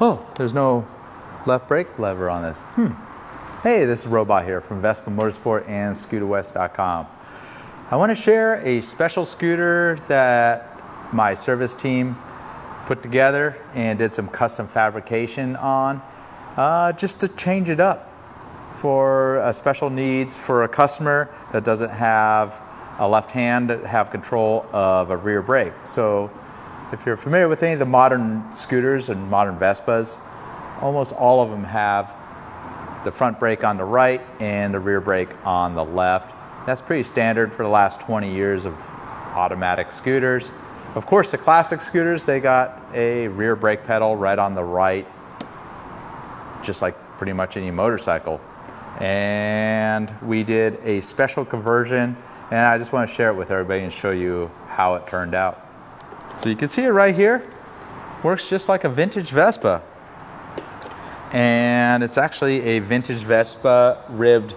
Oh, there's no left brake lever on this. Hey, this is Robot here from Vespa Motorsport and ScooterWest.com. I want to share a special scooter that my service team put together and did some custom fabrication on, just to change it up for special needs for a customer that doesn't have a left hand that have control of a rear brake. So if you're familiar with any of the modern scooters and modern Vespas, almost all of them have the front brake on the right and the rear brake on the left. That's pretty standard for the last 20 years of automatic scooters. Of course, the classic scooters, they got a rear brake pedal right on the right, just like pretty much any motorcycle. And we did a special conversion, and I just want to share it with everybody and show you how it turned out. So you can see it right here. Works just like a vintage Vespa. And it's actually a vintage Vespa ribbed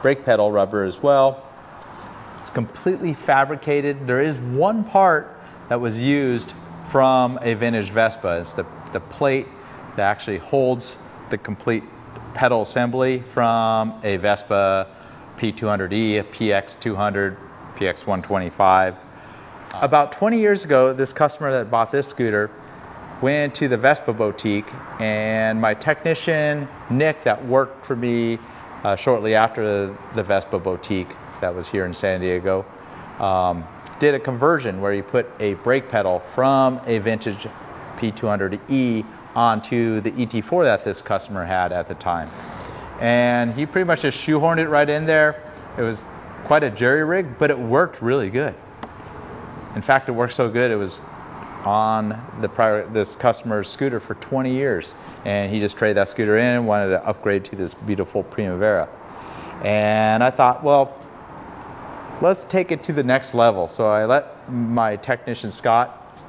brake pedal rubber as well. It's completely fabricated. There is one part that was used from a vintage Vespa. It's the plate that actually holds the complete pedal assembly from a Vespa P200E, a PX200, PX125. About 20 years ago, this customer that bought this scooter went to the Vespa boutique, and my technician, Nick, that worked for me shortly after the Vespa boutique that was here in San Diego, did a conversion where he put a brake pedal from a vintage P200E onto the ET4 that this customer had at the time. And he pretty much just shoehorned it right in there. It was quite a jerry rig, but it worked really good. In fact, it worked so good, it was on this customer's scooter for 20 years. And he just traded that scooter in and wanted to upgrade to this beautiful Primavera. And I thought, well, let's take it to the next level. So I let my technician, Scott,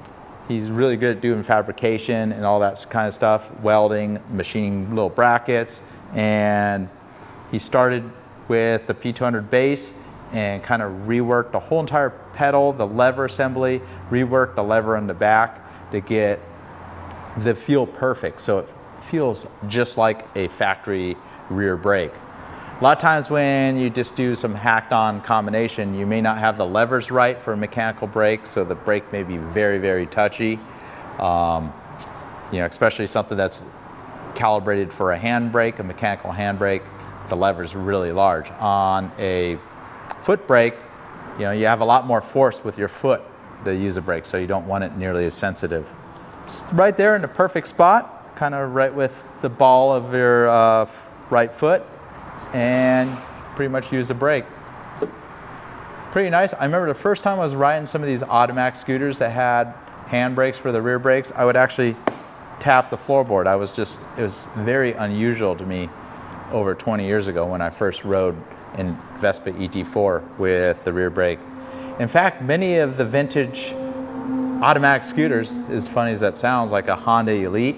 he's really good at doing fabrication and all that kind of stuff, welding, machining little brackets. And he started with the P200 base and kind of reworked the whole entire pedal, the lever assembly, reworked the lever in the back to get the feel perfect. So it feels just like a factory rear brake. A lot of times when you just do some hacked on combination, you may not have the levers right for a mechanical brake, so the brake may be very, very touchy. Especially something that's calibrated for a hand brake, a mechanical hand brake, the lever's really large. On a foot brake, you have a lot more force with your foot to use a brake, so you don't want it nearly as sensitive. Right there in the perfect spot, kind of right with the ball of your right foot, and pretty much use the brake. Pretty nice. I remember the first time I was riding some of these automatic scooters that had hand brakes for the rear brakes, I would actually tap the floorboard. It was very unusual to me over 20 years ago when I first rode in Vespa ET4 with the rear brake. In fact, many of the vintage automatic scooters, as funny as that sounds, like a Honda Elite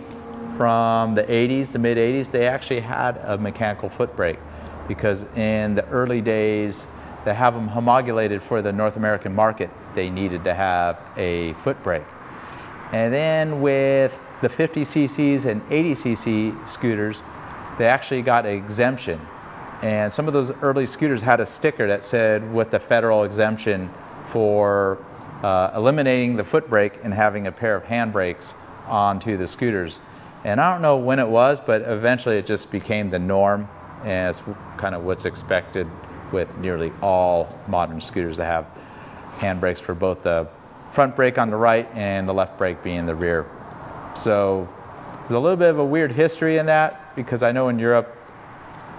from the 80s, the mid 80s, they actually had a mechanical foot brake, because in the early days, to have them homologated for the North American market, they needed to have a foot brake. And then with the 50cc's and 80cc scooters, they actually got an exemption. And some of those early scooters had a sticker that said with the federal exemption for eliminating the foot brake and having a pair of hand brakes onto the scooters. And I don't know when it was, but eventually it just became the norm, and it's kind of what's expected with nearly all modern scooters that have hand brakes for both the front brake on the right and the left brake being the rear. So there's a little bit of a weird history in that, because I know in Europe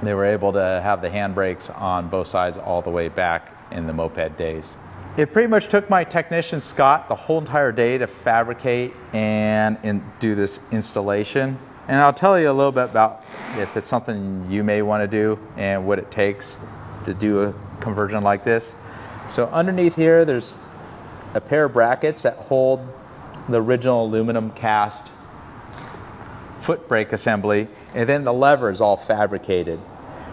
they were able to have the hand brakes on both sides all the way back in the moped days. It pretty much took my technician Scott the whole entire day to fabricate and do this installation. And I'll tell you a little bit about if it's something you may want to do and what it takes to do a conversion like this. So underneath here, there's a pair of brackets that hold the original aluminum cast foot brake assembly, and then the lever is all fabricated.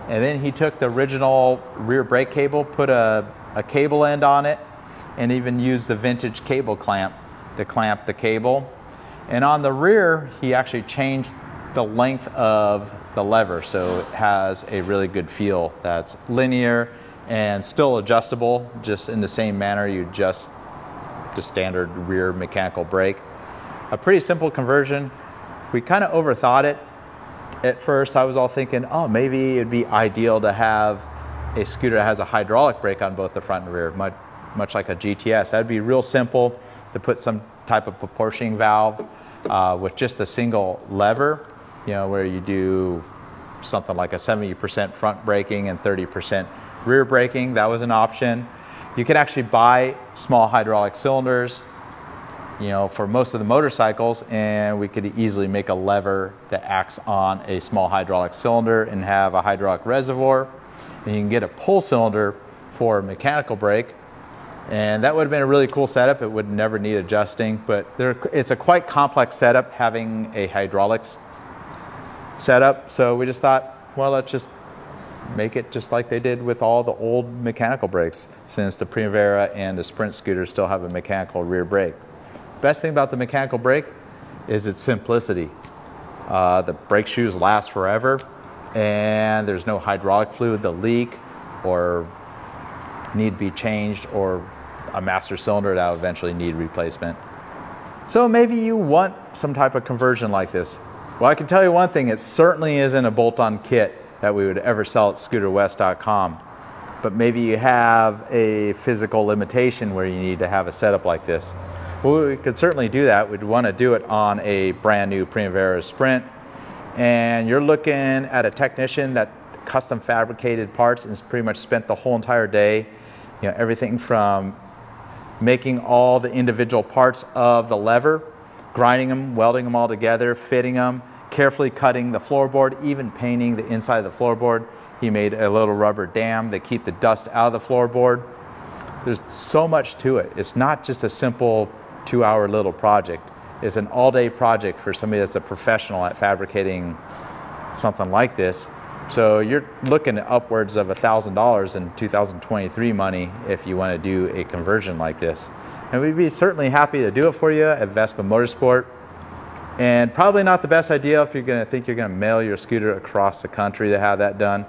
And then he took the original rear brake cable, put a cable end on it, and even used the vintage cable clamp to clamp the cable. And on the rear, he actually changed the length of the lever, so it has a really good feel that's linear and still adjustable, just in the same manner you adjust the standard rear mechanical brake. A pretty simple conversion. We kind of overthought it. At first, I was all thinking, oh, maybe it'd be ideal to have a scooter that has a hydraulic brake on both the front and rear, much like a GTS. That'd be real simple to put some type of proportioning valve with just a single lever, you know, where you do something like a 70% front braking and 30% rear braking. That was an option. You could actually buy small hydraulic cylinders, you know, for most of the motorcycles, and we could easily make a lever that acts on a small hydraulic cylinder and have a hydraulic reservoir. And you can get a pull cylinder for a mechanical brake, and that would have been a really cool setup. It would never need adjusting, but it's a quite complex setup having a hydraulics setup. So we just thought, well, let's just make it just like they did with all the old mechanical brakes, since the Primavera and the Sprint scooters still have a mechanical rear brake. Best thing about the mechanical brake is its simplicity. The brake shoes last forever, and there's no hydraulic fluid to leak or need to be changed, or a master cylinder that will eventually need replacement. So maybe you want some type of conversion like this. Well, I can tell you one thing, it certainly isn't a bolt-on kit that we would ever sell at scooterwest.com. But maybe you have a physical limitation where you need to have a setup like this. Well, we could certainly do that. We'd want to do it on a brand new Primavera Sprint. And you're looking at a technician that custom fabricated parts and has pretty much spent the whole entire day, you know, everything from making all the individual parts of the lever, grinding them, welding them all together, fitting them, carefully cutting the floorboard, even painting the inside of the floorboard. He made a little rubber dam to keep the dust out of the floorboard. There's so much to it. It's not just a simple 2-hour little project. It's an all-day project for somebody that's a professional at fabricating something like this. So you're looking at upwards of $1,000 in 2023 money if you want to do a conversion like this. And we'd be certainly happy to do it for you at Vespa Motorsport. And probably not the best idea if you're going to think you're going to mail your scooter across the country to have that done.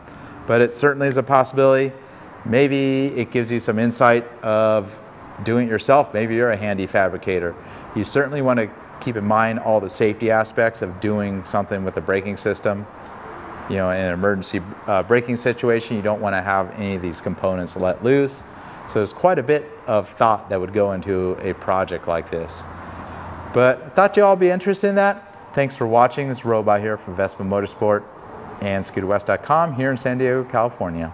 But it certainly is a possibility. Maybe it gives you some insight of doing it yourself. Maybe you're a handy fabricator. You certainly want to keep in mind all the safety aspects of doing something with the braking system. You know, in an emergency braking situation, you don't want to have any of these components let loose. So there's quite a bit of thought that would go into a project like this. But I thought you all would be interested in that. Thanks for watching. This is Robot here from Vespa Motorsport and ScooterWest.com here in San Diego, California.